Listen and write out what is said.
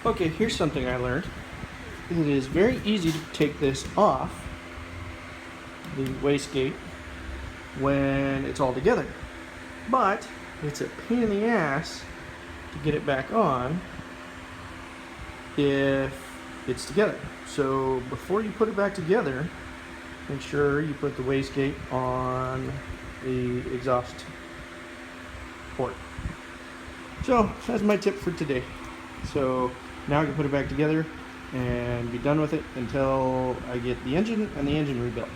Okay, here's something I learned. It is very easy to take this off the wastegate when it's all together, but it's a pain in the ass to get it back on if it's together. So before you put it back together, make sure you put the wastegate on the exhaust port. So that's my tip for today. So now I can put it back together and be done with it until I get the engine and the engine rebuilt.